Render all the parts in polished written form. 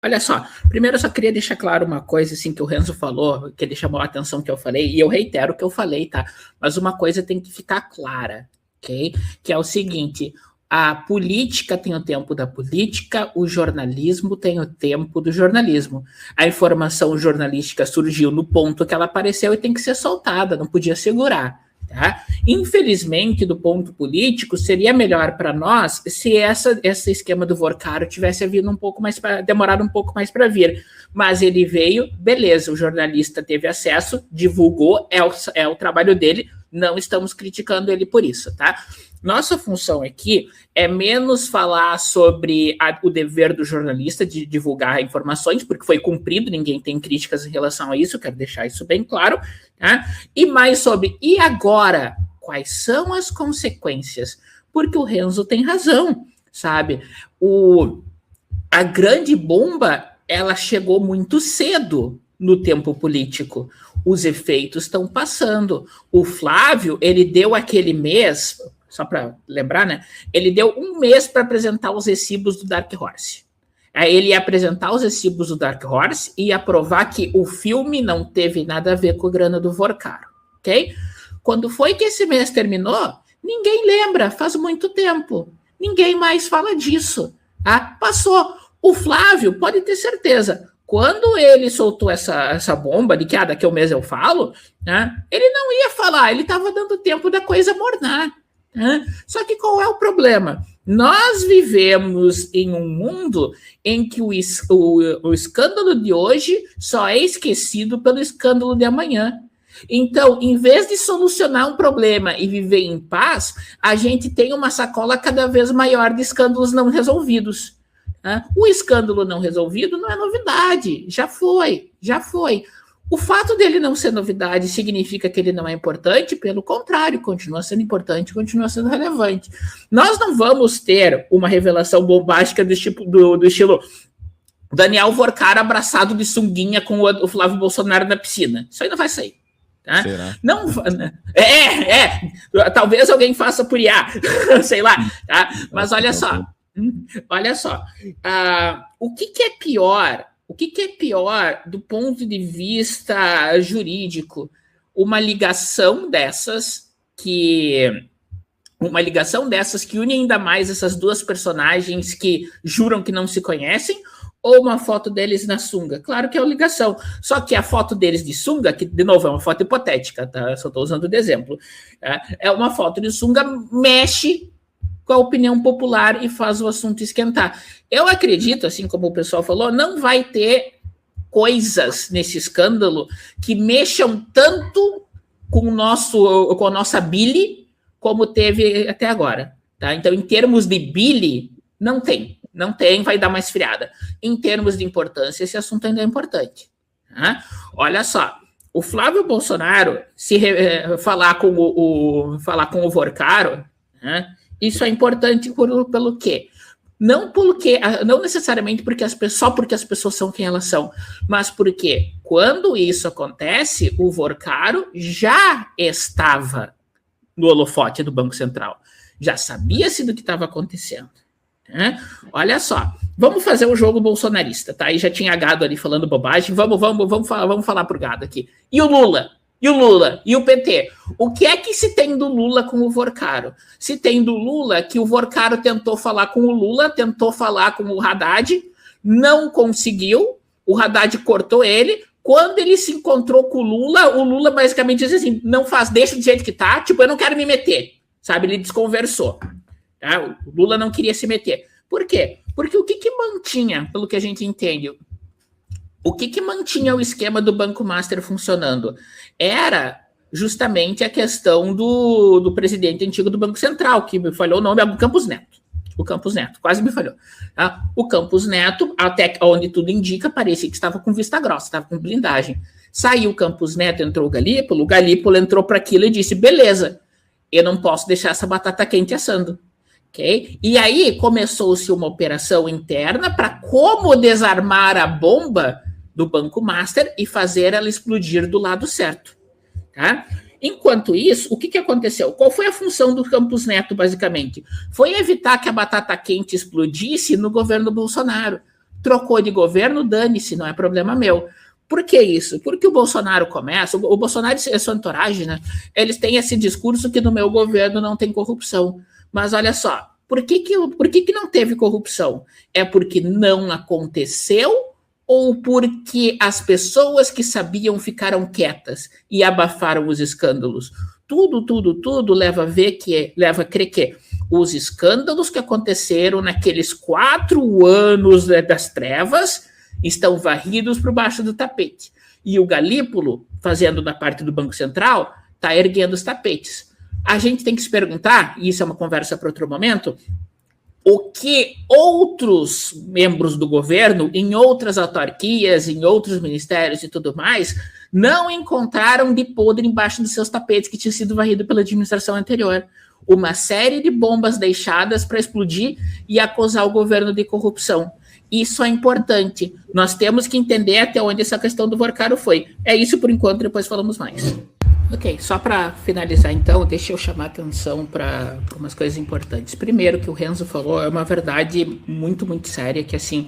Olha só, primeiro eu só queria deixar claro uma coisa assim que o Renzo falou, que ele chamou a atenção que eu falei, e eu reitero o que eu falei, tá? Mas uma coisa tem que ficar clara, ok? Que é o seguinte, a política tem o tempo da política, o jornalismo tem o tempo do jornalismo. A informação jornalística surgiu no ponto que ela apareceu e tem que ser soltada, não podia segurar. Tá? Infelizmente, do ponto político, seria melhor para nós se esse esquema do Vorcaro tivesse vindo demorado um pouco mais para vir. Mas ele veio, beleza, o jornalista teve acesso, divulgou, é o trabalho dele, não estamos criticando ele por isso, tá? Nossa função aqui é menos falar sobre o dever do jornalista de divulgar informações, porque foi cumprido, ninguém tem críticas em relação a isso, quero deixar isso bem claro, tá? E mais sobre, e agora? Quais são as consequências? Porque o Renzo tem razão, sabe? A grande bomba, ela chegou muito cedo no tempo político. Os efeitos estão passando. O Flávio, ele deu aquele mês... Só para lembrar, né? Ele deu um mês para apresentar os recibos do Dark Horse. Aí ele ia apresentar os recibos do Dark Horse e ia provar que o filme não teve nada a ver com a grana do Vorcaro, ok? Quando foi que esse mês terminou, ninguém lembra, faz muito tempo. Ninguém mais fala disso. Tá? Passou. O Flávio, pode ter certeza, quando ele soltou essa bomba de que daqui a um mês eu falo, né? Ele não ia falar, ele estava dando tempo da coisa mornar. Só que qual é o problema? Nós vivemos em um mundo em que o escândalo de hoje só é esquecido pelo escândalo de amanhã. Então, em vez de solucionar um problema e viver em paz, a gente tem uma sacola cada vez maior de escândalos não resolvidos. O escândalo não resolvido não é novidade, já foi. O fato dele não ser novidade significa que ele não é importante? Pelo contrário, continua sendo importante, continua sendo relevante. Nós não vamos ter uma revelação bombástica do estilo Daniel Vorcaro abraçado de sunguinha com o Flávio Bolsonaro na piscina. Isso aí não vai sair. Tá? Será? Não, talvez alguém faça por IA, sei lá. Tá? Mas olha só. O que é pior? O que é pior do ponto de vista jurídico? Uma ligação dessas que une ainda mais essas duas personagens que juram que não se conhecem, ou uma foto deles na sunga? Claro que é uma ligação. Só que a foto deles de sunga, que, de novo, é uma foto hipotética, tá? Só estou usando de exemplo. É uma foto de sunga, mexe com a opinião popular e faz o assunto esquentar. Eu acredito, assim como o pessoal falou, não vai ter coisas nesse escândalo que mexam tanto com a nossa bile como teve até agora. Tá? Então, em termos de bile, não tem, vai dar uma esfriada. Em termos de importância, esse assunto ainda é importante. Tá? Olha só, o Flávio Bolsonaro falar com o Vorcaro, né? Isso é importante pelo quê? Não necessariamente só porque as pessoas são quem elas são, mas porque quando isso acontece, o Vorcaro já estava no holofote do Banco Central. Já sabia-se do que estava acontecendo. Né? Olha só, vamos fazer um jogo bolsonarista, tá? Aí já tinha gado ali falando bobagem, vamos falar pro gado aqui. E o Lula? E o PT? O que é que se tem do Lula com o Vorcaro? Se tem do Lula que o Vorcaro tentou falar com o Lula, tentou falar com o Haddad, não conseguiu, o Haddad cortou ele. Quando ele se encontrou com o Lula basicamente disse assim, deixa do jeito que tá, tipo, eu não quero me meter, sabe? Ele desconversou. Tá? O Lula não queria se meter. Por quê? Porque o que mantinha, pelo que a gente entende, o que mantinha o esquema do Banco Master funcionando? Era justamente a questão do presidente antigo do Banco Central, que me falhou o nome, é o Campos Neto. O Campos Neto, quase me falhou. Tá? O Campos Neto, até onde tudo indica, parecia que estava com vista grossa, estava com blindagem. Saiu o Campos Neto, entrou o Galípolo entrou para aquilo e disse, beleza, eu não posso deixar essa batata quente assando. Okay? E aí começou-se uma operação interna para como desarmar a bomba do Banco Master e fazer ela explodir do lado certo. Tá? Enquanto isso, o que aconteceu? Qual foi a função do Campos Neto, basicamente? Foi evitar que a batata quente explodisse no governo Bolsonaro. Trocou de governo, dane-se, não é problema meu. Por que isso? Porque o Bolsonaro começa, o Bolsonaro e a sua entourage, né? Eles têm esse discurso que no meu governo não tem corrupção. Mas olha só, por que não teve corrupção? É porque não aconteceu ou porque as pessoas que sabiam ficaram quietas e abafaram os escândalos? Tudo leva a crer que os escândalos que aconteceram naqueles 4 anos das trevas estão varridos por baixo do tapete. E o Galípolo, fazendo da parte do Banco Central, está erguendo os tapetes. A gente tem que se perguntar, e isso é uma conversa para outro momento, o que outros membros do governo, em outras autarquias, em outros ministérios e tudo mais, não encontraram de podre embaixo dos seus tapetes que tinha sido varrido pela administração anterior. Uma série de bombas deixadas para explodir e acusar o governo de corrupção. Isso é importante. Nós temos que entender até onde essa questão do Vorcaro foi. É isso por enquanto, depois falamos mais. Ok, só para finalizar então, deixa eu chamar a atenção para umas coisas importantes. Primeiro, que o Renzo falou é uma verdade muito, muito séria, que assim,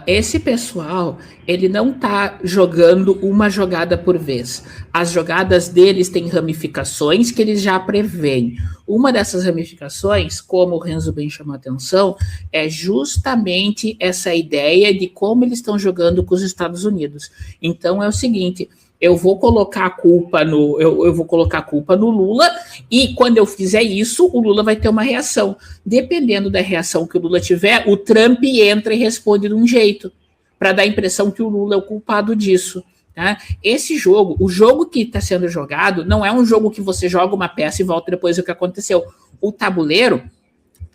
esse pessoal, ele não está jogando uma jogada por vez. As jogadas deles têm ramificações que eles já preveem. Uma dessas ramificações, como o Renzo bem chamou a atenção, é justamente essa ideia de como eles estão jogando com os Estados Unidos. Então é o seguinte, eu vou colocar a culpa no Lula, e quando eu fizer isso, o Lula vai ter uma reação. Dependendo da reação que o Lula tiver, o Trump entra e responde de um jeito, para dar a impressão que o Lula é o culpado disso. Tá? Esse jogo, o jogo que está sendo jogado, não é um jogo que você joga uma peça e volta depois do que aconteceu. O tabuleiro,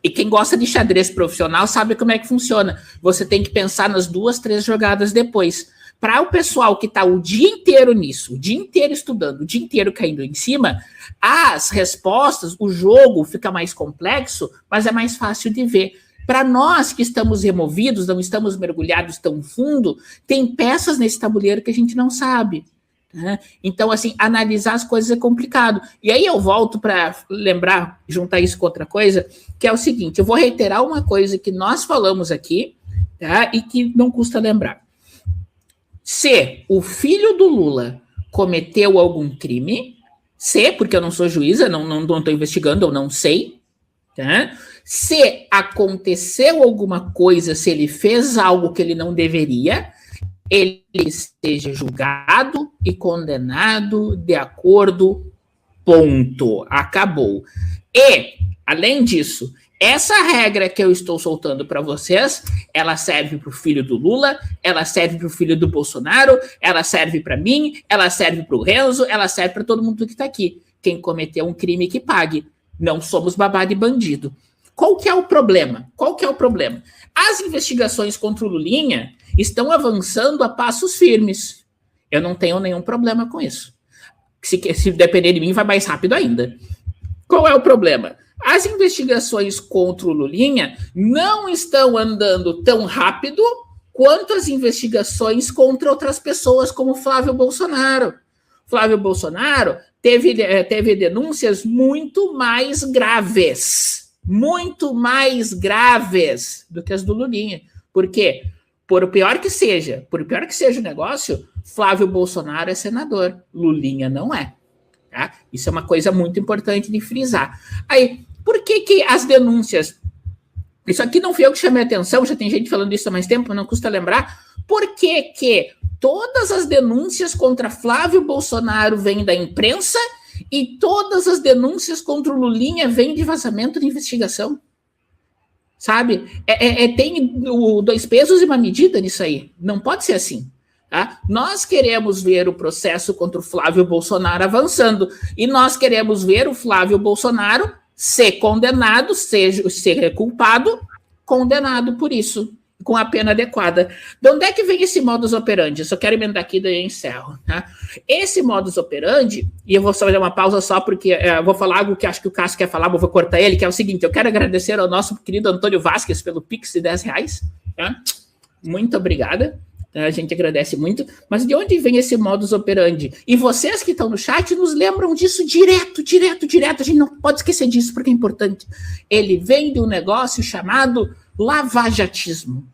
e quem gosta de xadrez profissional sabe como é que funciona. Você tem que pensar nas 2, 3 jogadas depois. Para o pessoal que está o dia inteiro nisso, o dia inteiro estudando, o dia inteiro caindo em cima, as respostas, o jogo fica mais complexo, mas é mais fácil de ver. Para nós que estamos removidos, não estamos mergulhados tão fundo, tem peças nesse tabuleiro que a gente não sabe. Né? Então, assim, analisar as coisas é complicado. E aí eu volto para lembrar, juntar isso com outra coisa, que é o seguinte, eu vou reiterar uma coisa que nós falamos aqui, tá? E que não custa lembrar. Se o filho do Lula cometeu algum crime, porque eu não sou juíza, não estou investigando, eu não sei, tá? Se aconteceu alguma coisa, se ele fez algo que ele não deveria, ele seja julgado e condenado de acordo, ponto, acabou. E, além disso, essa regra que eu estou soltando para vocês, ela serve para o filho do Lula, ela serve para o filho do Bolsonaro, ela serve para mim, ela serve para o Renzo, ela serve para todo mundo que está aqui. Quem cometeu um crime que pague. Não somos babá de bandido. Qual que é o problema? As investigações contra o Lulinha estão avançando a passos firmes. Eu não tenho nenhum problema com isso. Se depender de mim, vai mais rápido ainda. Qual é o problema? As investigações contra o Lulinha não estão andando tão rápido quanto as investigações contra outras pessoas, como Flávio Bolsonaro. Flávio Bolsonaro teve denúncias muito mais graves do que as do Lulinha. Por quê? Por pior que seja o negócio, Flávio Bolsonaro é senador, Lulinha não é. Tá? Isso é uma coisa muito importante de frisar. Aí, por que as denúncias... Isso aqui não fui eu que chamei a atenção, já tem gente falando isso há mais tempo, não custa lembrar. Por que todas as denúncias contra Flávio Bolsonaro vêm da imprensa e todas as denúncias contra o Lulinha vêm de vazamento de investigação? Sabe? Tem 2 pesos e uma medida nisso aí. Não pode ser assim. Tá? Nós queremos ver o processo contra o Flávio Bolsonaro avançando e nós queremos ver o Flávio Bolsonaro ser condenado, ser culpado, condenado por isso, com a pena adequada. De onde é que vem esse modus operandi? Eu só quero emendar aqui, daí eu encerro. Tá? Esse modus operandi, e eu vou só fazer uma pausa só porque eu vou falar algo que acho que o Cássio quer falar, mas eu vou cortar ele, que é o seguinte, eu quero agradecer ao nosso querido Antônio Vasquez pelo Pix de R$10. Tá? Muito obrigada. A gente agradece muito, mas de onde vem esse modus operandi? E vocês que estão no chat nos lembram disso direto, a gente não pode esquecer disso porque é importante. Ele vem de um negócio chamado lavajatismo.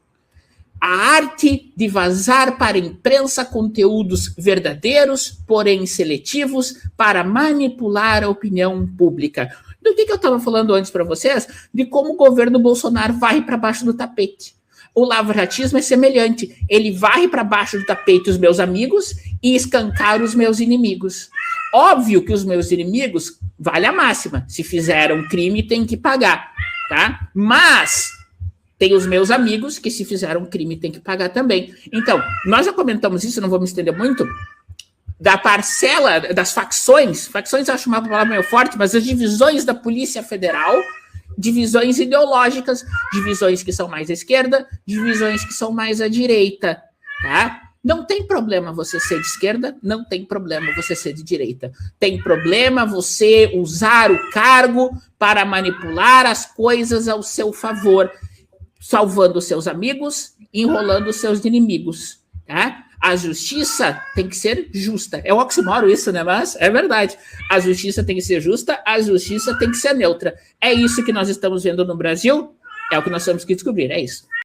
A arte de vazar para a imprensa conteúdos verdadeiros, porém seletivos, para manipular a opinião pública. Do que eu estava falando antes para vocês? De como o governo Bolsonaro varre para baixo do tapete. O lavratismo é semelhante. Ele varre para baixo do tapete os meus amigos e escancara os meus inimigos. Óbvio que os meus inimigos, vale a máxima, se fizeram crime tem que pagar, tá? Mas tem os meus amigos que se fizeram crime tem que pagar também. Então, nós já comentamos isso, não vou me estender muito, da parcela das facções eu acho uma palavra meio forte, mas as divisões da Polícia Federal, divisões ideológicas, divisões que são mais à esquerda, divisões que são mais à direita, tá? Não tem problema você ser de esquerda, não tem problema você ser de direita. Tem problema você usar o cargo para manipular as coisas ao seu favor, salvando os seus amigos, enrolando os seus inimigos, tá? A justiça tem que ser justa. É um oxímoro isso, né? Mas é verdade. A justiça tem que ser justa, a justiça tem que ser neutra. É isso que nós estamos vendo no Brasil, é o que nós temos que descobrir, é isso.